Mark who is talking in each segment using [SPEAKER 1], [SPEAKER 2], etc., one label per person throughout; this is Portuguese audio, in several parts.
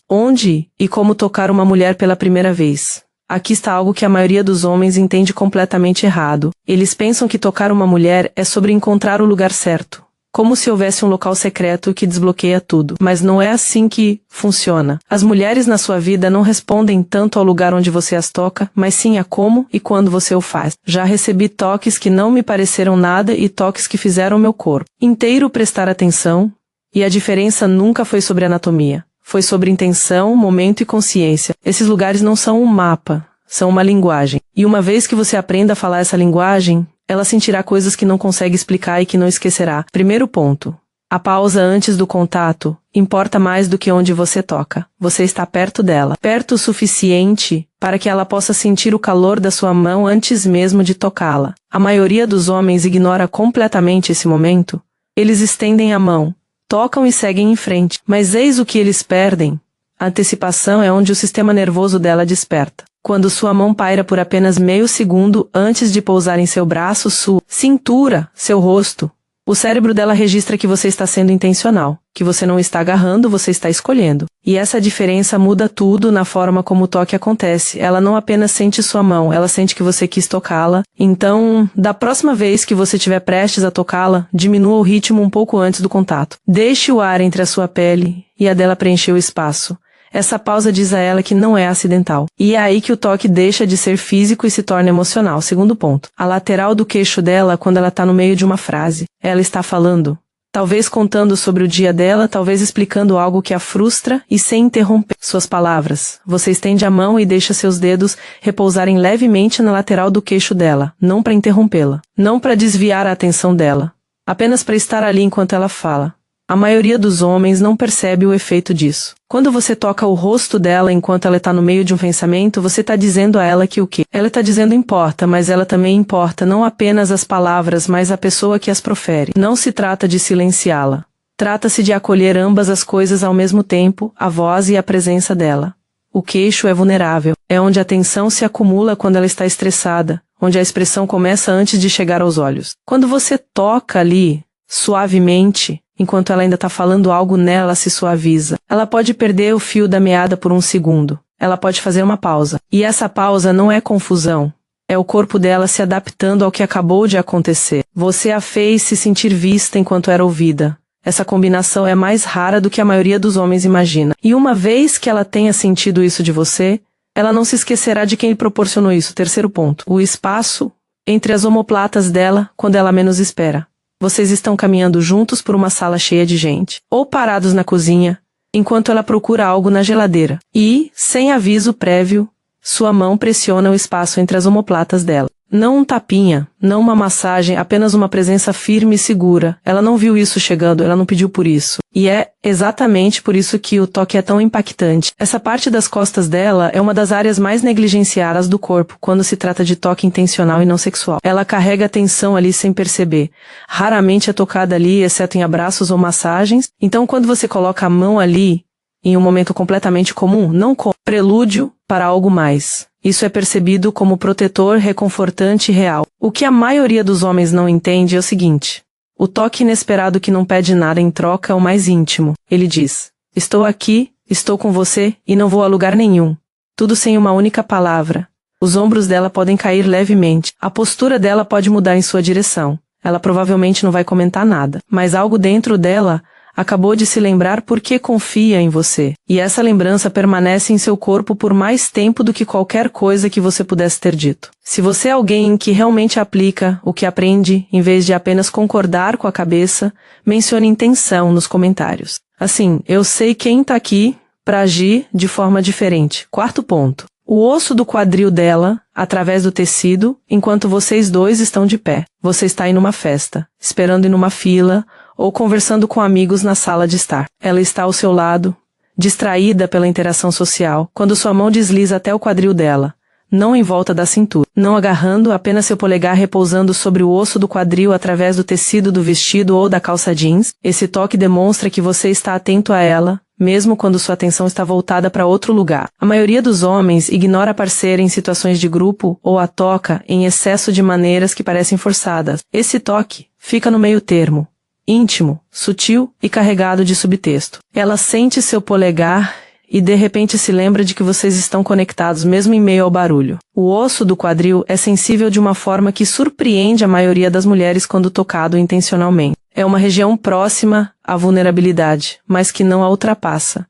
[SPEAKER 1] Onde e como tocar uma mulher pela primeira vez? Aqui está algo que a maioria dos homens entende completamente errado. Eles pensam que tocar uma mulher é sobre encontrar o lugar certo, como se houvesse um local secreto que desbloqueia tudo. Mas não é assim que funciona. As mulheres na sua vida não respondem tanto ao lugar onde você as toca, mas sim a como e quando você o faz. Já recebi toques que não me pareceram nada e toques que fizeram meu corpo inteiro prestar atenção, e a diferença nunca foi sobre anatomia. Foi sobre intenção, momento e consciência. Esses lugares não são um mapa, são uma linguagem. E uma vez que você aprenda a falar essa linguagem, ela sentirá coisas que não consegue explicar e que não esquecerá. Primeiro ponto. A pausa antes do contato importa mais do que onde você toca. Você está perto dela. Perto o suficiente para que ela possa sentir o calor da sua mão antes mesmo de tocá-la. A maioria dos homens ignora completamente esse momento. Eles estendem a mão, tocam e seguem em frente. Mas eis o que eles perdem. A antecipação é onde o sistema nervoso dela desperta. Quando sua mão paira por apenas meio segundo antes de pousar em seu braço, sua cintura, seu rosto, o cérebro dela registra que você está sendo intencional, que você não está agarrando, você está escolhendo. E essa diferença muda tudo na forma como o toque acontece. Ela não apenas sente sua mão, ela sente que você quis tocá-la. Então, da próxima vez que você estiver prestes a tocá-la, diminua o ritmo um pouco antes do contato. Deixe o ar entre a sua pele e a dela preencher o espaço. Essa pausa diz a ela que não é acidental. E é aí que o toque deixa de ser físico e se torna emocional. Segundo ponto. A lateral do queixo dela quando ela está no meio de uma frase. Ela está falando. Talvez contando sobre o dia dela, talvez explicando algo que a frustra e sem interromper suas palavras. Você estende a mão e deixa seus dedos repousarem levemente na lateral do queixo dela. Não para interrompê-la. Não para desviar a atenção dela. Apenas para estar ali enquanto ela fala. A maioria dos homens não percebe o efeito disso. Quando você toca o rosto dela enquanto ela está no meio de um pensamento, você está dizendo a ela que o que ela está dizendo importa, mas ela também importa não apenas as palavras, mas a pessoa que as profere. Não se trata de silenciá-la. Trata-se de acolher ambas as coisas ao mesmo tempo, a voz e a presença dela. O queixo é vulnerável. É onde a tensão se acumula quando ela está estressada, onde a expressão começa antes de chegar aos olhos. Quando você toca ali, suavemente, enquanto ela ainda está falando algo nela, se suaviza. Ela pode perder o fio da meada por um segundo. Ela pode fazer uma pausa. E essa pausa não é confusão. É o corpo dela se adaptando ao que acabou de acontecer. Você a fez se sentir vista enquanto era ouvida. Essa combinação é mais rara do que a maioria dos homens imagina. E uma vez que ela tenha sentido isso de você, ela não se esquecerá de quem lhe proporcionou isso. Terceiro ponto. O espaço entre as omoplatas dela quando ela menos espera. Vocês estão caminhando juntos por uma sala cheia de gente, ou parados na cozinha, enquanto ela procura algo na geladeira. E, sem aviso prévio, sua mão pressiona o espaço entre as omoplatas dela. Não um tapinha, não uma massagem, apenas uma presença firme e segura. Ela não viu isso chegando, ela não pediu por isso. E é exatamente por isso que o toque é tão impactante. Essa parte das costas dela é uma das áreas mais negligenciadas do corpo quando se trata de toque intencional e não sexual. Ela carrega a tensão ali sem perceber. Raramente é tocada ali, exceto em abraços ou massagens. Então, quando você coloca a mão ali, em um momento completamente comum, não como prelúdio para algo mais. Isso é percebido como protetor, reconfortante e real. O que a maioria dos homens não entende é o seguinte. O toque inesperado que não pede nada em troca é o mais íntimo. Ele diz, estou aqui, estou com você e não vou a lugar nenhum. Tudo sem uma única palavra. Os ombros dela podem cair levemente. A postura dela pode mudar em sua direção. Ela provavelmente não vai comentar nada. Mas algo dentro dela acabou de se lembrar porque confia em você. E essa lembrança permanece em seu corpo por mais tempo do que qualquer coisa que você pudesse ter dito. Se você é alguém que realmente aplica o que aprende, em vez de apenas concordar com a cabeça, mencione intenção nos comentários. Assim, eu sei quem tá aqui para agir de forma diferente. Quarto ponto. O osso do quadril dela, através do tecido, enquanto vocês dois estão de pé. Você está em uma festa, esperando em uma fila, ou conversando com amigos na sala de estar. Ela está ao seu lado, distraída pela interação social, quando sua mão desliza até o quadril dela, não em volta da cintura, não agarrando, apenas seu polegar repousando sobre o osso do quadril através do tecido do vestido ou da calça jeans. Esse toque demonstra que você está atento a ela, mesmo quando sua atenção está voltada para outro lugar. A maioria dos homens ignora a parceira em situações de grupo ou a toca em excesso de maneiras que parecem forçadas. Esse toque fica no meio termo. Íntimo, sutil e carregado de subtexto. Ela sente seu polegar e de repente se lembra de que vocês estão conectados mesmo em meio ao barulho. O osso do quadril é sensível de uma forma que surpreende a maioria das mulheres quando tocado intencionalmente. É uma região próxima à vulnerabilidade, mas que não a ultrapassa.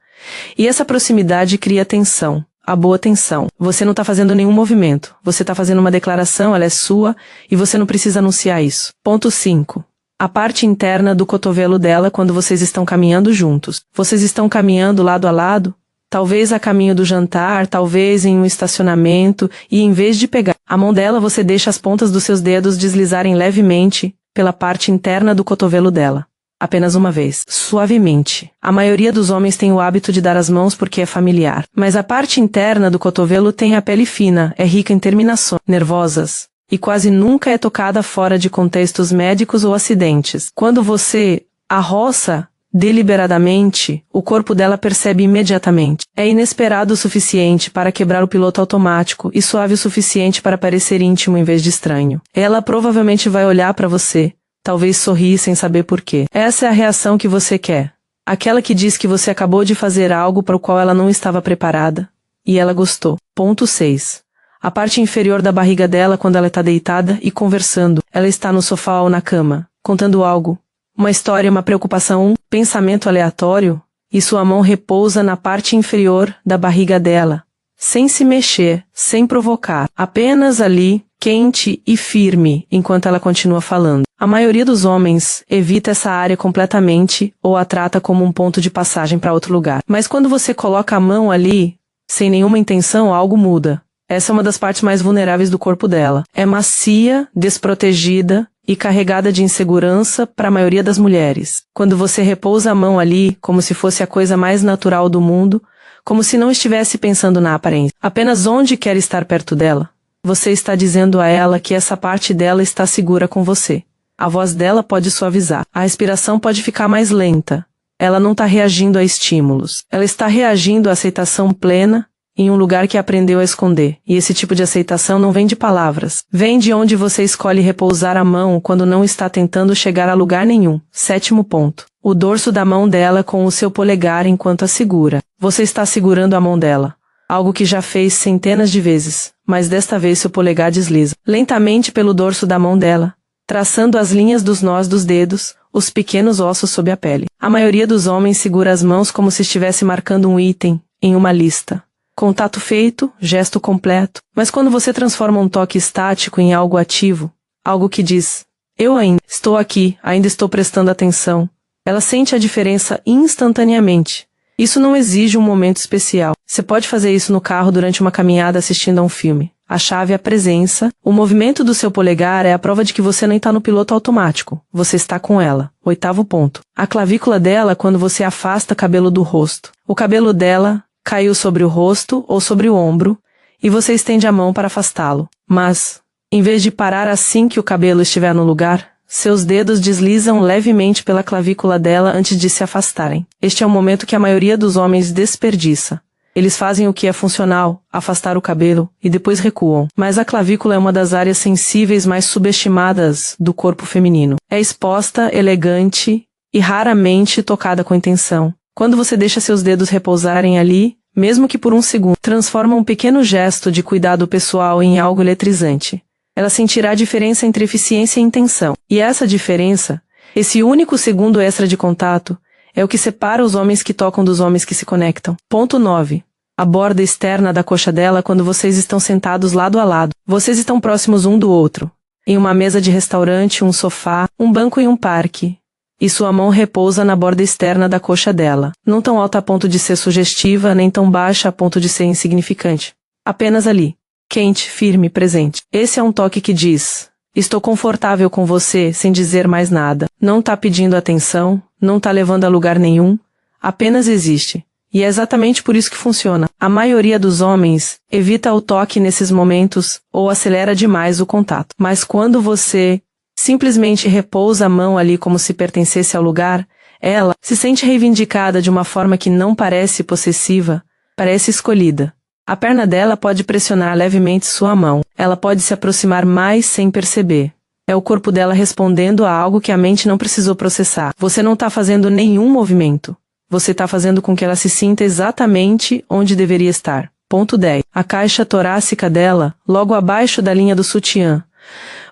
[SPEAKER 1] E essa proximidade cria tensão. A boa tensão. Você não está fazendo nenhum movimento. Você está fazendo uma declaração, ela é sua, e você não precisa anunciar isso. Ponto 5. A parte interna do cotovelo dela quando vocês estão caminhando juntos. Vocês estão caminhando lado a lado? Talvez a caminho do jantar, talvez em um estacionamento, e em vez de pegar a mão dela, você deixa as pontas dos seus dedos deslizarem levemente pela parte interna do cotovelo dela. Apenas uma vez, suavemente. A maioria dos homens tem o hábito de dar as mãos porque é familiar. Mas a parte interna do cotovelo tem a pele fina, é rica em terminações nervosas, e quase nunca é tocada fora de contextos médicos ou acidentes. Quando você a roça deliberadamente, o corpo dela percebe imediatamente. É inesperado o suficiente para quebrar o piloto automático e suave o suficiente para parecer íntimo em vez de estranho. Ela provavelmente vai olhar para você, talvez sorrir sem saber por quê. Essa é a reação que você quer. Aquela que diz que você acabou de fazer algo para o qual ela não estava preparada. E ela gostou. Ponto 6. A parte inferior da barriga dela quando ela está deitada e conversando. Ela está no sofá ou na cama, contando algo. Uma história, uma preocupação, um pensamento aleatório. E sua mão repousa na parte inferior da barriga dela. Sem se mexer, sem provocar. Apenas ali, quente e firme, enquanto ela continua falando. A maioria dos homens evita essa área completamente ou a trata como um ponto de passagem para outro lugar. Mas quando você coloca a mão ali, sem nenhuma intenção, algo muda. Essa é uma das partes mais vulneráveis do corpo dela. É macia, desprotegida e carregada de insegurança para a maioria das mulheres. Quando você repousa a mão ali, como se fosse a coisa mais natural do mundo, como se não estivesse pensando na aparência, apenas onde quer estar perto dela, você está dizendo a ela que essa parte dela está segura com você. A voz dela pode suavizar. A respiração pode ficar mais lenta. Ela não está reagindo a estímulos. Ela está reagindo à aceitação plena em um lugar que aprendeu a esconder. E esse tipo de aceitação não vem de palavras. Vem de onde você escolhe repousar a mão quando não está tentando chegar a lugar nenhum. 7º ponto. O dorso da mão dela com o seu polegar enquanto a segura. Você está segurando a mão dela. Algo que já fez centenas de vezes. Mas desta vez seu polegar desliza lentamente pelo dorso da mão dela, traçando as linhas dos nós dos dedos, os pequenos ossos sob a pele. A maioria dos homens segura as mãos como se estivesse marcando um item em uma lista. Contato feito, gesto completo. Mas quando você transforma um toque estático em algo ativo, algo que diz, eu ainda estou aqui, ainda estou prestando atenção, ela sente a diferença instantaneamente. Isso não exige um momento especial. Você pode fazer isso no carro durante uma caminhada assistindo a um filme. A chave é a presença. O movimento do seu polegar é a prova de que você não está no piloto automático. Você está com ela. 8º ponto. A clavícula dela quando você afasta o cabelo do rosto. O cabelo dela caiu sobre o rosto ou sobre o ombro e você estende a mão para afastá-lo. Mas, em vez de parar assim que o cabelo estiver no lugar, seus dedos deslizam levemente pela clavícula dela antes de se afastarem. Este é o momento que a maioria dos homens desperdiça. Eles fazem o que é funcional, afastar o cabelo, e depois recuam. Mas a clavícula é uma das áreas sensíveis mais subestimadas do corpo feminino. É exposta, elegante e raramente tocada com intenção. Quando você deixa seus dedos repousarem ali, mesmo que por um segundo, transforma um pequeno gesto de cuidado pessoal em algo eletrizante. Ela sentirá a diferença entre eficiência e intenção. E essa diferença, esse único segundo extra de contato, é o que separa os homens que tocam dos homens que se conectam. Ponto 9. A borda externa da coxa dela quando vocês estão sentados lado a lado. Vocês estão próximos um do outro. Em uma mesa de restaurante, um sofá, um banco em um parque. E sua mão repousa na borda externa da coxa dela. Não tão alta a ponto de ser sugestiva, nem tão baixa a ponto de ser insignificante. Apenas ali. Quente, firme, presente. Esse é um toque que diz, estou confortável com você sem dizer mais nada. Não tá pedindo atenção, não tá levando a lugar nenhum, apenas existe. E é exatamente por isso que funciona. A maioria dos homens evita o toque nesses momentos ou acelera demais o contato. Mas quando você simplesmente repousa a mão ali como se pertencesse ao lugar, ela se sente reivindicada de uma forma que não parece possessiva, parece escolhida. A perna dela pode pressionar levemente sua mão. Ela pode se aproximar mais sem perceber. É o corpo dela respondendo a algo que a mente não precisou processar. Você não está fazendo nenhum movimento. você está fazendo com que ela se sinta exatamente onde deveria estar. Ponto 10. A caixa torácica dela, logo abaixo da linha do sutiã.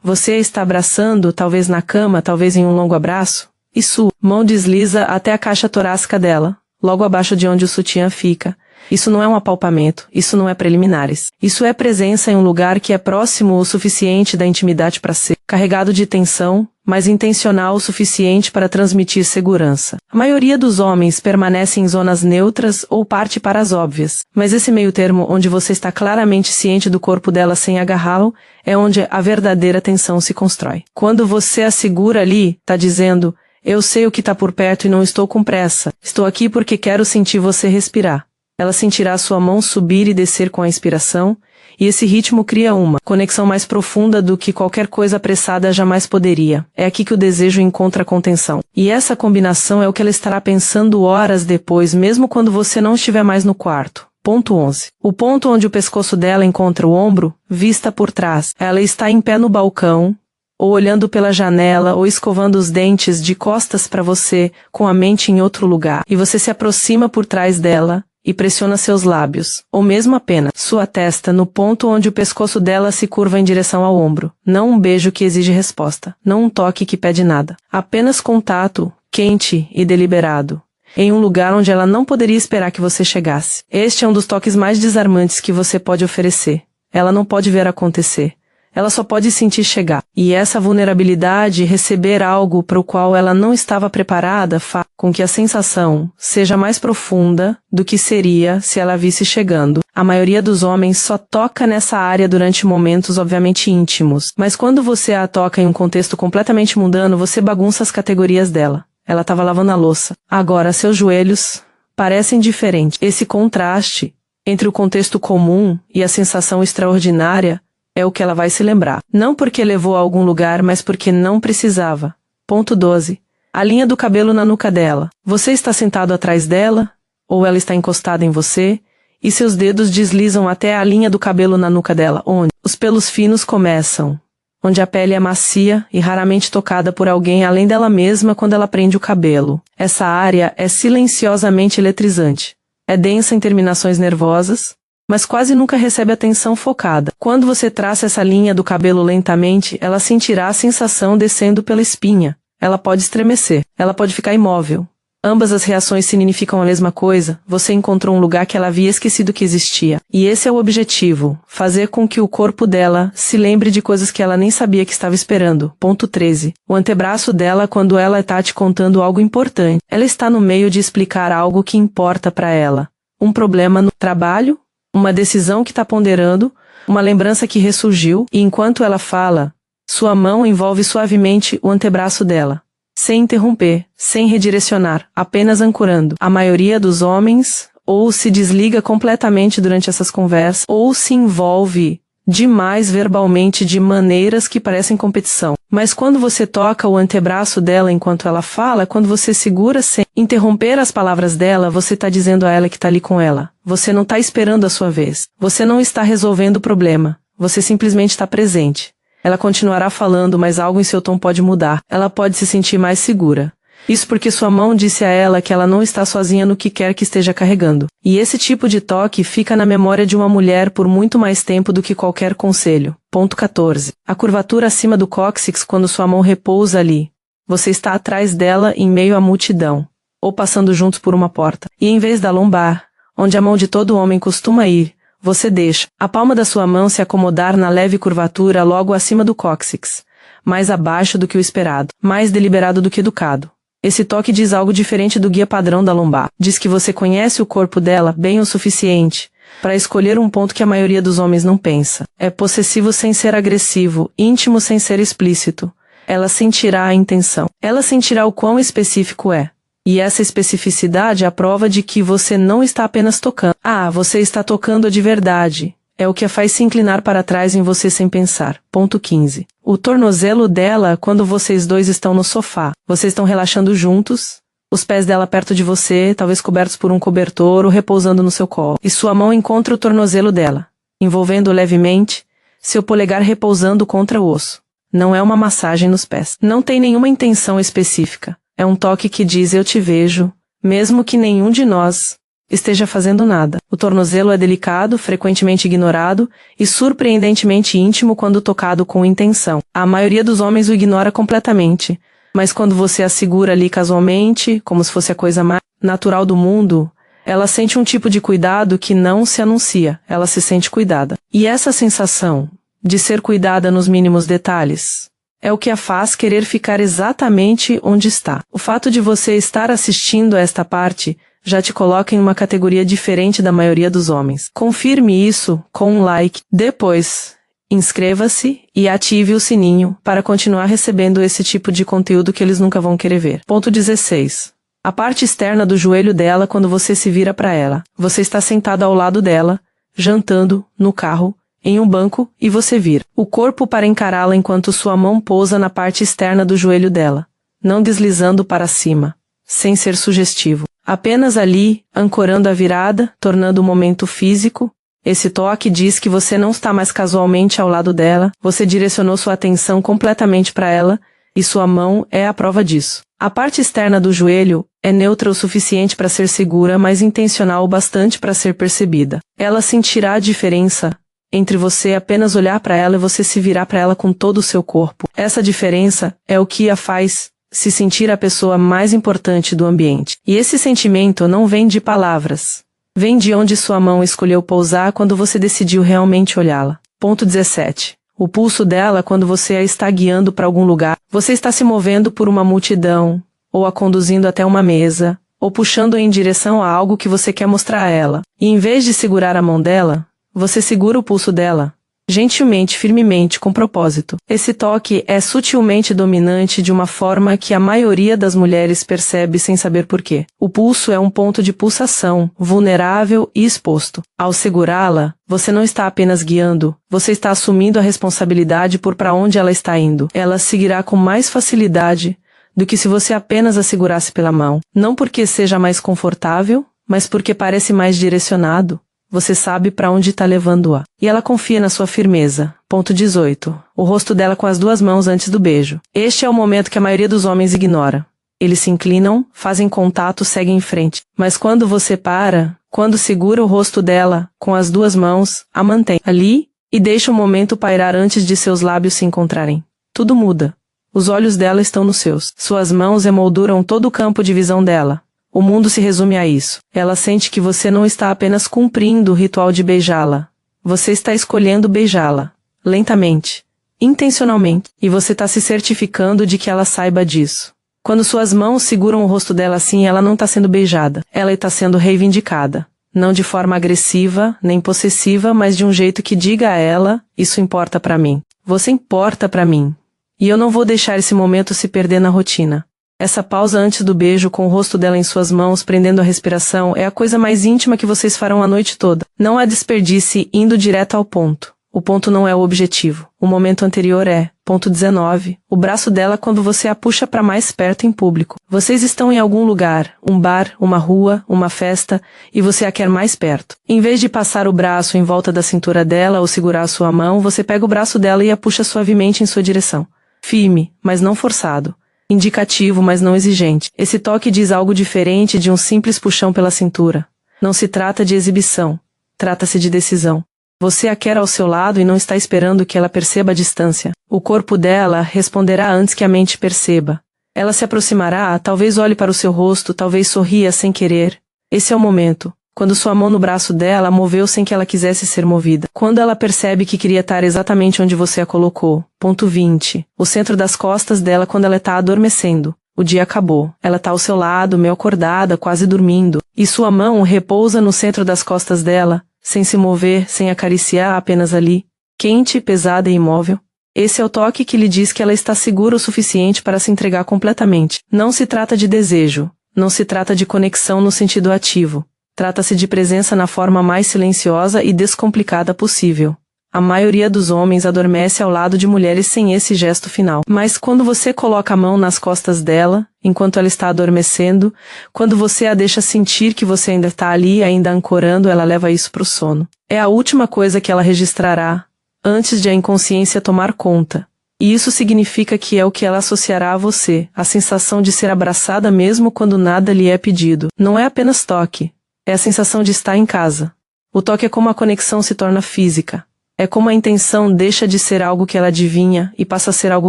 [SPEAKER 1] Você a está abraçando, talvez na cama, talvez em um longo abraço, e sua mão desliza até a caixa torácica dela, logo abaixo de onde o sutiã fica. Isso não é um apalpamento, isso não é preliminares. Isso é presença em um lugar que é próximo o suficiente da intimidade para ser carregado de tensão, mas intencional o suficiente para transmitir segurança. A maioria dos homens permanece em zonas neutras ou parte para as óbvias, mas esse meio termo onde você está claramente ciente do corpo dela sem agarrá-lo, é onde a verdadeira tensão se constrói. Quando você a segura ali, está dizendo, eu sei o que está por perto e não estou com pressa, estou aqui porque quero sentir você respirar. Ela sentirá sua mão subir e descer com a inspiração, e esse ritmo cria uma conexão mais profunda do que qualquer coisa apressada jamais poderia. É aqui que o desejo encontra contenção. E essa combinação é o que ela estará pensando horas depois, mesmo quando você não estiver mais no quarto. Ponto 11. O ponto onde o pescoço dela encontra o ombro, vista por trás. Ela está em pé no balcão, ou olhando pela janela, ou escovando os dentes de costas para você, com a mente em outro lugar. E você se aproxima por trás dela, e pressiona seus lábios, ou mesmo apenas sua testa no ponto onde o pescoço dela se curva em direção ao ombro. Não um beijo que exige resposta, não um toque que pede nada. Apenas contato, quente e deliberado, em um lugar onde ela não poderia esperar que você chegasse. Este é um dos toques mais desarmantes que você pode oferecer. Ela não pode ver acontecer. Ela só pode sentir chegar. E essa vulnerabilidade, receber algo para o qual ela não estava preparada, faz com que a sensação seja mais profunda do que seria se ela visse chegando. A maioria dos homens só toca nessa área durante momentos obviamente íntimos. Mas quando você a toca em um contexto completamente mundano, você bagunça as categorias dela. Ela estava lavando a louça. Agora, seus joelhos parecem diferentes. Esse contraste entre o contexto comum e a sensação extraordinária é o que ela vai se lembrar. Não porque levou a algum lugar, mas porque não precisava. Ponto 12. A linha do cabelo na nuca dela. Você está sentado atrás dela, ou ela está encostada em você, e seus dedos deslizam até a linha do cabelo na nuca dela, onde os pelos finos começam, onde a pele é macia e raramente tocada por alguém além dela mesma quando ela prende o cabelo. Essa área é silenciosamente eletrizante. É densa em terminações nervosas, mas quase nunca recebe atenção focada. Quando você traça essa linha do cabelo lentamente, ela sentirá a sensação descendo pela espinha. Ela pode estremecer. Ela pode ficar imóvel. Ambas as reações significam a mesma coisa. Você encontrou um lugar que ela havia esquecido que existia. E esse é o objetivo. Fazer com que o corpo dela se lembre de coisas que ela nem sabia que estava esperando. Ponto 13. O antebraço dela quando ela está te contando algo importante. Ela está no meio de explicar algo que importa para ela. Um problema no trabalho, uma decisão que está ponderando, uma lembrança que ressurgiu, e enquanto ela fala, sua mão envolve suavemente o antebraço dela, sem interromper, sem redirecionar, apenas ancorando. A maioria dos homens ou se desliga completamente durante essas conversas, ou se envolve demais verbalmente de maneiras que parecem competição. Mas quando você toca o antebraço dela enquanto ela fala, quando você segura sem interromper as palavras dela, você está dizendo a ela que está ali com ela. Você não está esperando a sua vez. Você não está resolvendo o problema. Você simplesmente está presente. Ela continuará falando, mas algo em seu tom pode mudar. Ela pode se sentir mais segura. Isso porque sua mão disse a ela que ela não está sozinha no que quer que esteja carregando. E esse tipo de toque fica na memória de uma mulher por muito mais tempo do que qualquer conselho. Ponto 14. A curvatura acima do cóccix quando sua mão repousa ali. Você está atrás dela em meio à multidão, ou passando juntos por uma porta. E em vez da lombar, onde a mão de todo homem costuma ir, você deixa a palma da sua mão se acomodar na leve curvatura logo acima do cóccix, mais abaixo do que o esperado, mais deliberado do que educado. Esse toque diz algo diferente do guia padrão da lombar. Diz que você conhece o corpo dela bem o suficiente para escolher um ponto que a maioria dos homens não pensa. É possessivo sem ser agressivo, íntimo sem ser explícito. Ela sentirá a intenção. Ela sentirá o quão específico é. E essa especificidade é a prova de que você não está apenas tocando. Ah, você está tocando de verdade. É o que a faz se inclinar para trás em você sem pensar. Ponto 15. O tornozelo dela quando vocês dois estão no sofá. Vocês estão relaxando juntos, os pés dela perto de você, talvez cobertos por um cobertor ou repousando no seu colo. E sua mão encontra o tornozelo dela, envolvendo levemente, seu polegar repousando contra o osso. Não é uma massagem nos pés. Não tem nenhuma intenção específica. É um toque que diz eu te vejo, mesmo que nenhum de nós esteja fazendo nada. O tornozelo é delicado, frequentemente ignorado e surpreendentemente íntimo quando tocado com intenção. A maioria dos homens o ignora completamente, mas quando você a segura ali casualmente, como se fosse a coisa mais natural do mundo, ela sente um tipo de cuidado que não se anuncia, ela se sente cuidada. E essa sensação de ser cuidada nos mínimos detalhes é o que a faz querer ficar exatamente onde está. O fato de você estar assistindo a esta parte já te coloca em uma categoria diferente da maioria dos homens. Confirme isso com um like. Depois, inscreva-se e ative o sininho para continuar recebendo esse tipo de conteúdo que eles nunca vão querer ver. Ponto 16. A parte externa do joelho dela quando você se vira para ela. Você está sentado ao lado dela, jantando, no carro, em um banco, e você vira o corpo para encará-la enquanto sua mão pousa na parte externa do joelho dela, não deslizando para cima, sem ser sugestivo. Apenas ali, ancorando a virada, tornando o momento físico. Esse toque diz que você não está mais casualmente ao lado dela, você direcionou sua atenção completamente para ela, e sua mão é a prova disso. A parte externa do joelho é neutra o suficiente para ser segura, mas intencional o bastante para ser percebida. Ela sentirá a diferença entre você apenas olhar para ela e você se virar para ela com todo o seu corpo. Essa diferença é o que a faz se sentir a pessoa mais importante do ambiente. E esse sentimento não vem de palavras. Vem de onde sua mão escolheu pousar quando você decidiu realmente olhá-la. Ponto 17. O pulso dela quando você a está guiando para algum lugar. Você está se movendo por uma multidão, ou a conduzindo até uma mesa, ou puxando-a em direção a algo que você quer mostrar a ela. E em vez de segurar a mão dela, você segura o pulso dela. Gentilmente, firmemente, com propósito. Esse toque é sutilmente dominante de uma forma que a maioria das mulheres percebe sem saber porquê. O pulso é um ponto de pulsação, vulnerável e exposto. Ao segurá-la, você não está apenas guiando, você está assumindo a responsabilidade por para onde ela está indo. Ela seguirá com mais facilidade do que se você apenas a segurasse pela mão. Não porque seja mais confortável, mas porque parece mais direcionado. Você sabe para onde está levando-a. E ela confia na sua firmeza. Ponto 18. O rosto dela com as duas mãos antes do beijo. Este é o momento que a maioria dos homens ignora. Eles se inclinam, fazem contato, seguem em frente. Mas quando você para, quando segura o rosto dela com as duas mãos, a mantém ali e deixa o momento pairar antes de seus lábios se encontrarem. Tudo muda. Os olhos dela estão nos seus. Suas mãos emolduram todo o campo de visão dela. O mundo se resume a isso. Ela sente que você não está apenas cumprindo o ritual de beijá-la. Você está escolhendo beijá-la. Lentamente. Intencionalmente. E você está se certificando de que ela saiba disso. Quando suas mãos seguram o rosto dela assim, ela não está sendo beijada. Ela está sendo reivindicada. Não de forma agressiva, nem possessiva, mas de um jeito que diga a ela, isso importa para mim. Você importa para mim. E eu não vou deixar esse momento se perder na rotina. Essa pausa antes do beijo com o rosto dela em suas mãos prendendo a respiração é a coisa mais íntima que vocês farão a noite toda. Não há desperdício indo direto ao ponto. O ponto não é o objetivo. O momento anterior é, ponto 19, o braço dela quando você a puxa para mais perto em público. Vocês estão em algum lugar, um bar, uma rua, uma festa, e você a quer mais perto. Em vez de passar o braço em volta da cintura dela ou segurar a sua mão, você pega o braço dela e a puxa suavemente em sua direção. Firme, mas não forçado. Indicativo, mas não exigente. Esse toque diz algo diferente de um simples puxão pela cintura. Não se trata de exibição. Trata-se de decisão. Você a quer ao seu lado e não está esperando que ela perceba a distância. O corpo dela responderá antes que a mente perceba. Ela se aproximará, talvez olhe para o seu rosto, talvez sorria sem querer. Esse é o momento. Quando sua mão no braço dela moveu sem que ela quisesse ser movida. Quando ela percebe que queria estar exatamente onde você a colocou. Ponto 20. O centro das costas dela quando ela está adormecendo. O dia acabou. Ela está ao seu lado, meio acordada, quase dormindo. E sua mão repousa no centro das costas dela, sem se mover, sem acariciar, apenas ali. Quente, pesada e imóvel. Esse é o toque que lhe diz que ela está segura o suficiente para se entregar completamente. Não se trata de desejo. Não se trata de conexão no sentido ativo. Trata-se de presença na forma mais silenciosa e descomplicada possível. A maioria dos homens adormece ao lado de mulheres sem esse gesto final. Mas quando você coloca a mão nas costas dela, enquanto ela está adormecendo, quando você a deixa sentir que você ainda está ali, ainda ancorando, ela leva isso para o sono. É a última coisa que ela registrará, antes de a inconsciência tomar conta. E isso significa que é o que ela associará a você, a sensação de ser abraçada mesmo quando nada lhe é pedido. Não é apenas toque, é a sensação de estar em casa. O toque é como a conexão se torna física. É como a intenção deixa de ser algo que ela adivinha e passa a ser algo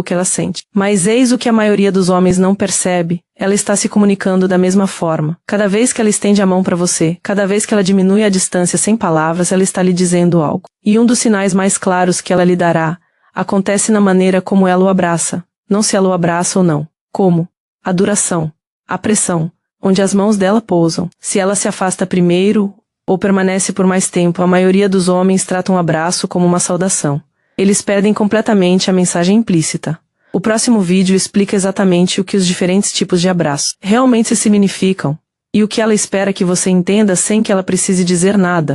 [SPEAKER 1] que ela sente. Mas eis o que a maioria dos homens não percebe, ela está se comunicando da mesma forma. Cada vez que ela estende a mão para você, cada vez que ela diminui a distância sem palavras, ela está lhe dizendo algo. E um dos sinais mais claros que ela lhe dará, acontece na maneira como ela o abraça. Não se ela o abraça ou não. Como? A duração. A pressão. Onde as mãos dela pousam. Se ela se afasta primeiro ou permanece por mais tempo, a maioria dos homens trata um abraço como uma saudação. Eles perdem completamente a mensagem implícita. O próximo vídeo explica exatamente o que os diferentes tipos de abraço realmente significam, e o que ela espera que você entenda sem que ela precise dizer nada.